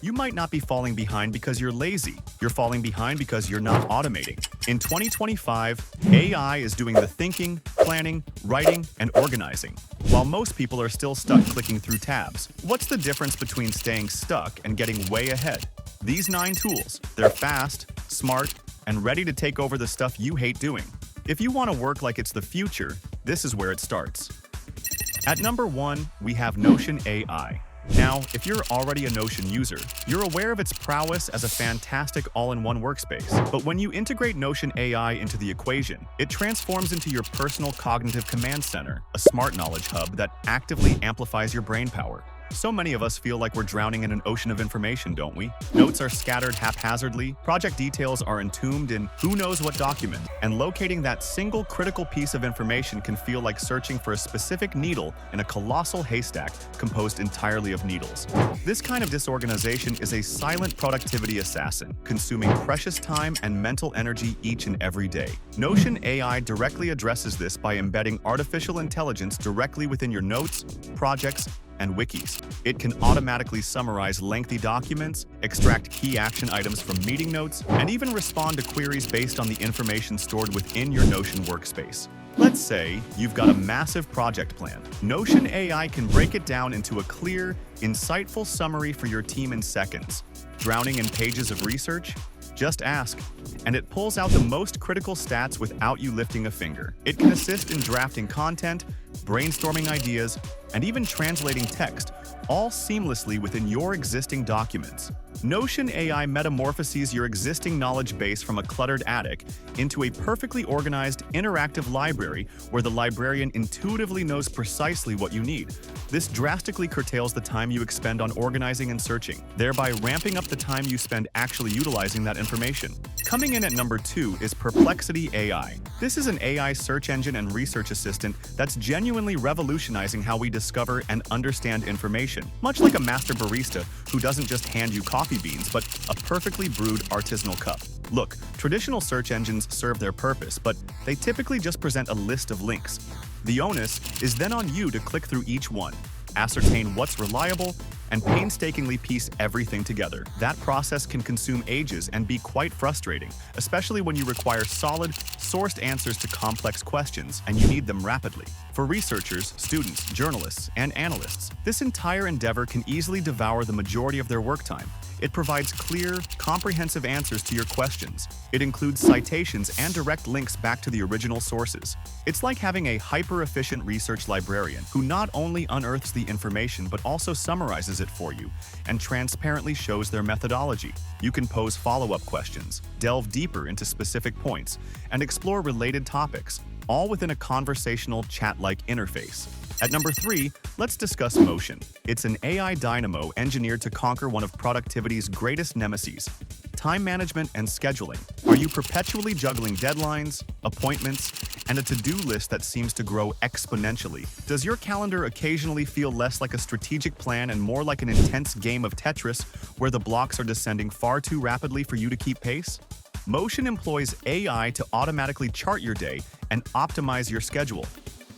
You might not be falling behind because you're lazy. You're falling behind because you're not automating. In 2025, AI is doing the thinking, planning, writing, and organizing, while most people are still stuck clicking through tabs. What's the difference between staying stuck and getting way ahead? These 9 tools. They're fast, smart, and ready to take over the stuff you hate doing. If you want to work like it's the future, this is where it starts. At number 1, we have Notion AI. Now, if you're already a Notion user, you're aware of its prowess as a fantastic all-in-one workspace. But when you integrate Notion AI into the equation, it transforms into your personal cognitive command center, a smart knowledge hub that actively amplifies your brain power. So many of us feel like we're drowning in an ocean of information, don't we? Notes are scattered haphazardly, project details are entombed in who knows what document, and locating that single critical piece of information can feel like searching for a specific needle in a colossal haystack composed entirely of needles. This kind of disorganization is a silent productivity assassin, consuming precious time and mental energy each and every day. Notion AI directly addresses this by embedding artificial intelligence directly within your notes, projects, and wikis. It can automatically summarize lengthy documents, extract key action items from meeting notes, and even respond to queries based on the information stored within your Notion workspace. Let's say you've got a massive project plan. Notion AI can break it down into a clear, insightful summary for your team in seconds. Drowning in pages of research? Just ask, and it pulls out the most critical stats without you lifting a finger. It can assist in drafting content, brainstorming ideas, and even translating text, all seamlessly within your existing documents. Notion AI metamorphoses your existing knowledge base from a cluttered attic into a perfectly organized, interactive library where the librarian intuitively knows precisely what you need. This drastically curtails the time you expend on organizing and searching, thereby ramping up the time you spend actually utilizing that information. Coming in at number 2 is Perplexity AI. This is an AI search engine and research assistant that's genuinely revolutionizing how we discover and understand information. Much like a master barista who doesn't just hand you coffee beans, but a perfectly brewed artisanal cup. Look, traditional search engines serve their purpose, but they typically just present a list of links. The onus is then on you to click through each one, ascertain what's reliable, and painstakingly piece everything together. That process can consume ages and be quite frustrating, especially when you require solid, sourced answers to complex questions and you need them rapidly. For researchers, students, journalists, and analysts, this entire endeavor can easily devour the majority of their work time. It provides clear, comprehensive answers to your questions. It includes citations and direct links back to the original sources. It's like having a hyper-efficient research librarian who not only unearths the information but also summarizes it for you and transparently shows their methodology. You can pose follow-up questions, delve deeper into specific points, and explore related topics, all within a conversational, chat-like interface. At number 3, let's discuss Motion. It's an AI dynamo engineered to conquer one of productivity's greatest nemeses: time management and scheduling. Are you perpetually juggling deadlines, appointments, and a to-do list that seems to grow exponentially? Does your calendar occasionally feel less like a strategic plan and more like an intense game of Tetris where the blocks are descending far too rapidly for you to keep pace? Motion employs AI to automatically chart your day and optimize your schedule.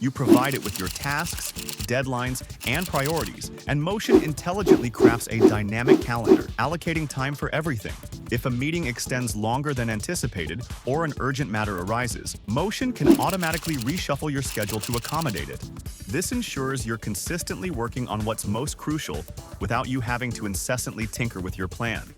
You provide it with your tasks, deadlines, and priorities, and Motion intelligently crafts a dynamic calendar, allocating time for everything. If a meeting extends longer than anticipated or an urgent matter arises, Motion can automatically reshuffle your schedule to accommodate it. This ensures you're consistently working on what's most crucial without you having to incessantly tinker with your plan.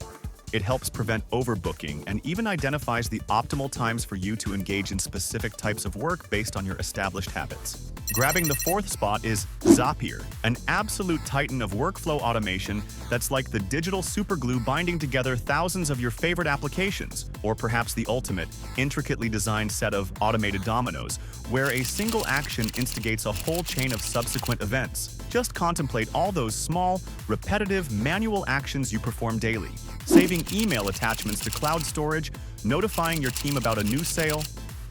It helps prevent overbooking and even identifies the optimal times for you to engage in specific types of work based on your established habits. Grabbing the 4th spot is Zapier, an absolute titan of workflow automation that's like the digital superglue binding together thousands of your favorite applications, or perhaps the ultimate, intricately designed set of automated dominoes, where a single action instigates a whole chain of subsequent events. Just contemplate all those small, repetitive, manual actions you perform daily, saving email attachments to cloud storage, notifying your team about a new sale,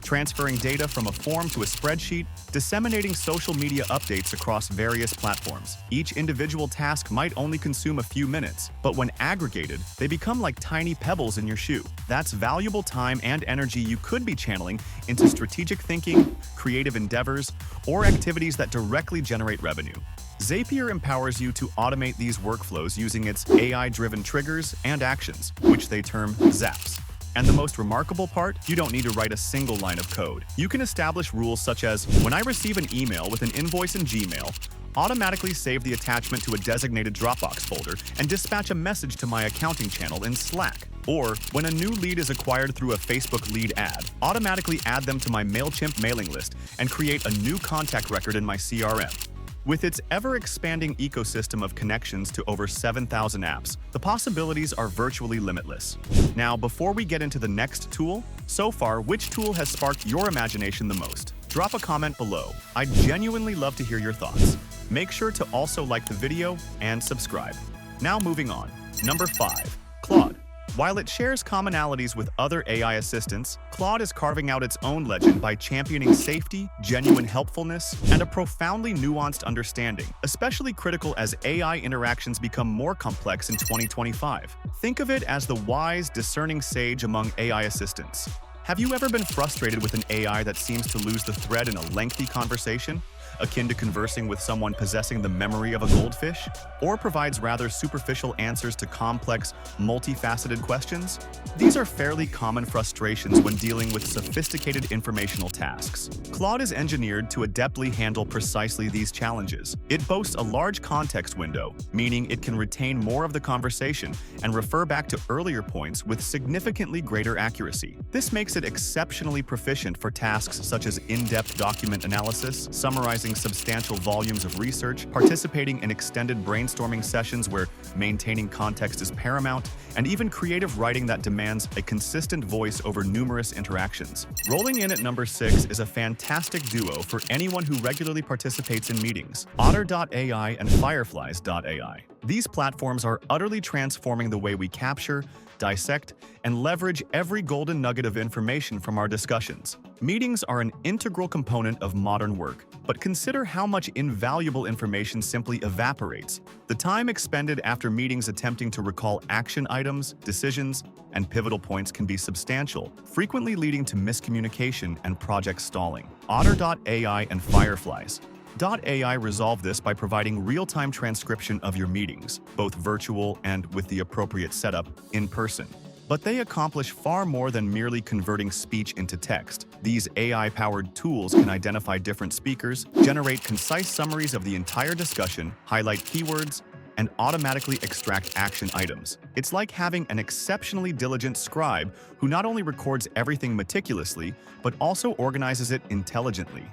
transferring data from a form to a spreadsheet, disseminating social media updates across various platforms. Each individual task might only consume a few minutes, but when aggregated, they become like tiny pebbles in your shoe. That's valuable time and energy you could be channeling into strategic thinking, creative endeavors, or activities that directly generate revenue. Zapier empowers you to automate these workflows using its AI-driven triggers and actions, which they term zaps. And the most remarkable part, you don't need to write a single line of code. You can establish rules such as, when I receive an email with an invoice in Gmail, automatically save the attachment to a designated Dropbox folder and dispatch a message to my accounting channel in Slack. Or, when a new lead is acquired through a Facebook lead ad, automatically add them to my MailChimp mailing list and create a new contact record in my CRM. With its ever-expanding ecosystem of connections to over 7,000 apps, the possibilities are virtually limitless. Now, before we get into the next tool, so far, which tool has sparked your imagination the most? Drop a comment below. I'd genuinely love to hear your thoughts. Make sure to also like the video and subscribe. Now moving on. Number 5. Claude. While it shares commonalities with other AI assistants, Claude is carving out its own legend by championing safety, genuine helpfulness, and a profoundly nuanced understanding, especially critical as AI interactions become more complex in 2025. Think of it as the wise, discerning sage among AI assistants. Have you ever been frustrated with an AI that seems to lose the thread in a lengthy conversation, akin to conversing with someone possessing the memory of a goldfish? Or provides rather superficial answers to complex, multifaceted questions? These are fairly common frustrations when dealing with sophisticated informational tasks. Claude is engineered to adeptly handle precisely these challenges. It boasts a large context window, meaning it can retain more of the conversation and refer back to earlier points with significantly greater accuracy. This makes it exceptionally proficient for tasks such as in-depth document analysis, summarizing substantial volumes of research, participating in extended brainstorming sessions where maintaining context is paramount, and even creative writing that demands a consistent voice over numerous interactions. Rolling in at number 6 is a fantastic duo for anyone who regularly participates in meetings: Otter.ai and Fireflies.ai. These platforms are utterly transforming the way we capture, dissect, and leverage every golden nugget of information from our discussions. Meetings are an integral component of modern work, but consider how much invaluable information simply evaporates. The time expended after meetings attempting to recall action items, decisions, and pivotal points can be substantial, frequently leading to miscommunication and project stalling. Otter.ai and Fireflies.ai resolve this by providing real-time transcription of your meetings, both virtual and, with the appropriate setup, in person. But they accomplish far more than merely converting speech into text. These AI-powered tools can identify different speakers, generate concise summaries of the entire discussion, highlight keywords, and automatically extract action items. It's like having an exceptionally diligent scribe who not only records everything meticulously, but also organizes it intelligently.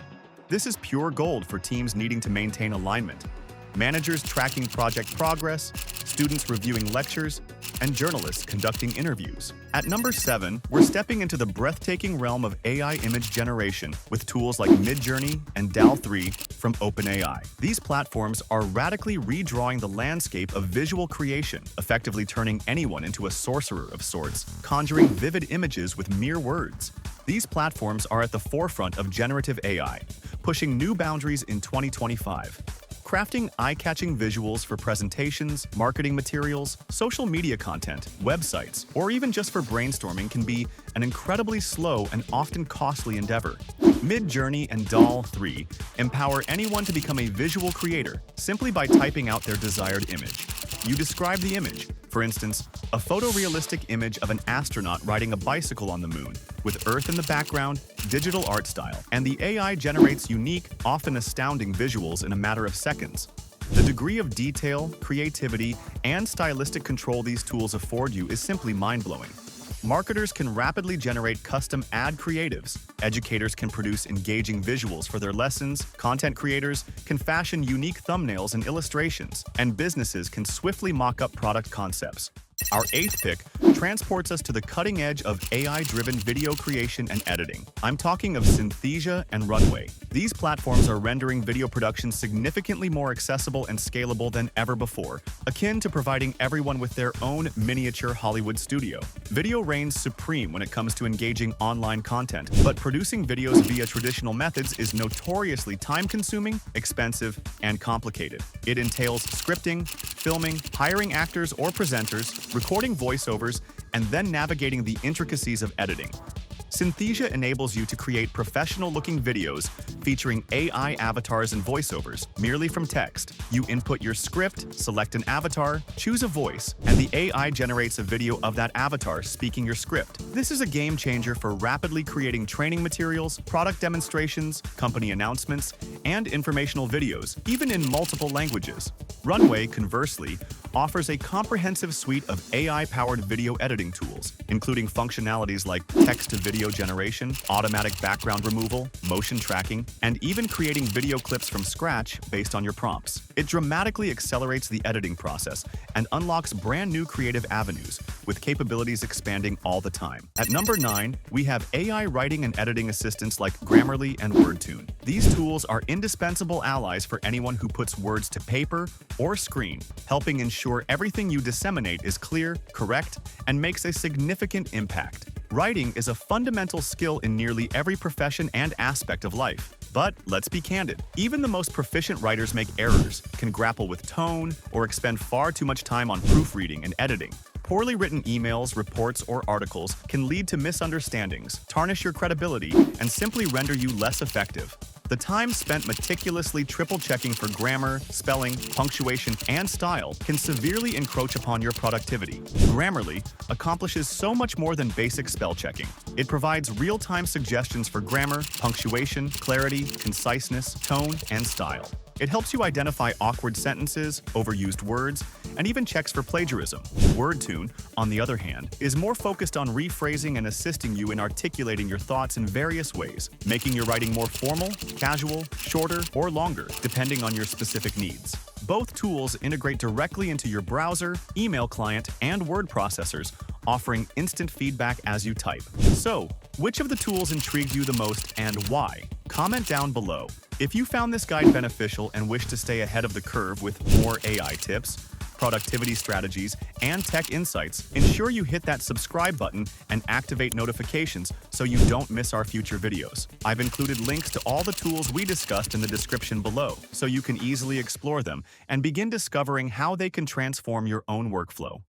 This is pure gold for teams needing to maintain alignment, managers tracking project progress, students reviewing lectures, and journalists conducting interviews. At number 7, we're stepping into the breathtaking realm of AI image generation with tools like Midjourney and DALL 3 from OpenAI. These platforms are radically redrawing the landscape of visual creation, effectively turning anyone into a sorcerer of sorts, conjuring vivid images with mere words. These platforms are at the forefront of generative AI, pushing new boundaries in 2025. Crafting eye-catching visuals for presentations, marketing materials, social media content, websites, or even just for brainstorming can be an incredibly slow and often costly endeavor. Midjourney and DALL 3 empower anyone to become a visual creator simply by typing out their desired image. You describe the image, for instance, a photorealistic image of an astronaut riding a bicycle on the moon, with Earth in the background, digital art style, and the AI generates unique, often astounding visuals in a matter of seconds. The degree of detail, creativity, and stylistic control these tools afford you is simply mind-blowing. Marketers can rapidly generate custom ad creatives, educators can produce engaging visuals for their lessons, content creators can fashion unique thumbnails and illustrations, and businesses can swiftly mock up product concepts. Our 8th pick transports us to the cutting edge of AI-driven video creation and editing. I'm talking of Synthesia and Runway. These platforms are rendering video production significantly more accessible and scalable than ever before, akin to providing everyone with their own miniature Hollywood studio. Video reigns supreme when it comes to engaging online content, but producing videos via traditional methods is notoriously time-consuming, expensive, and complicated. It entails scripting, filming, hiring actors or presenters, recording voiceovers, and then navigating the intricacies of editing. Synthesia enables you to create professional-looking videos featuring AI avatars and voiceovers merely from text. You input your script, select an avatar, choose a voice, and the AI generates a video of that avatar speaking your script. This is a game changer for rapidly creating training materials, product demonstrations, company announcements, and informational videos, even in multiple languages. Runway, conversely, offers a comprehensive suite of AI-powered video editing tools, including functionalities like text-to-video generation, automatic background removal, motion tracking, and even creating video clips from scratch based on your prompts. It dramatically accelerates the editing process and unlocks brand new creative avenues, with capabilities expanding all the time. At number 9, we have AI writing and editing assistants like Grammarly and Wordtune. These tools are indispensable allies for anyone who puts words to paper or screen, helping ensure everything you disseminate is clear, correct, and makes a significant impact. Writing is a fundamental skill in nearly every profession and aspect of life. But let's be candid, even the most proficient writers make errors, can grapple with tone, or expend far too much time on proofreading and editing. Poorly written emails, reports, or articles can lead to misunderstandings, tarnish your credibility, and simply render you less effective. The time spent meticulously triple-checking for grammar, spelling, punctuation, and style can severely encroach upon your productivity. Grammarly accomplishes so much more than basic spell checking. It provides real-time suggestions for grammar, punctuation, clarity, conciseness, tone, and style. It helps you identify awkward sentences, overused words, and even checks for plagiarism. Wordtune, on the other hand, is more focused on rephrasing and assisting you in articulating your thoughts in various ways, making your writing more formal, casual, shorter, or longer, depending on your specific needs. Both tools integrate directly into your browser, email client, and word processors, offering instant feedback as you type. So, which of the tools intrigued you the most and why? Comment down below. If you found this guide beneficial and wish to stay ahead of the curve with more AI tips, productivity strategies, and tech insights, ensure you hit that subscribe button and activate notifications so you don't miss our future videos. I've included links to all the tools we discussed in the description below, so you can easily explore them and begin discovering how they can transform your own workflow.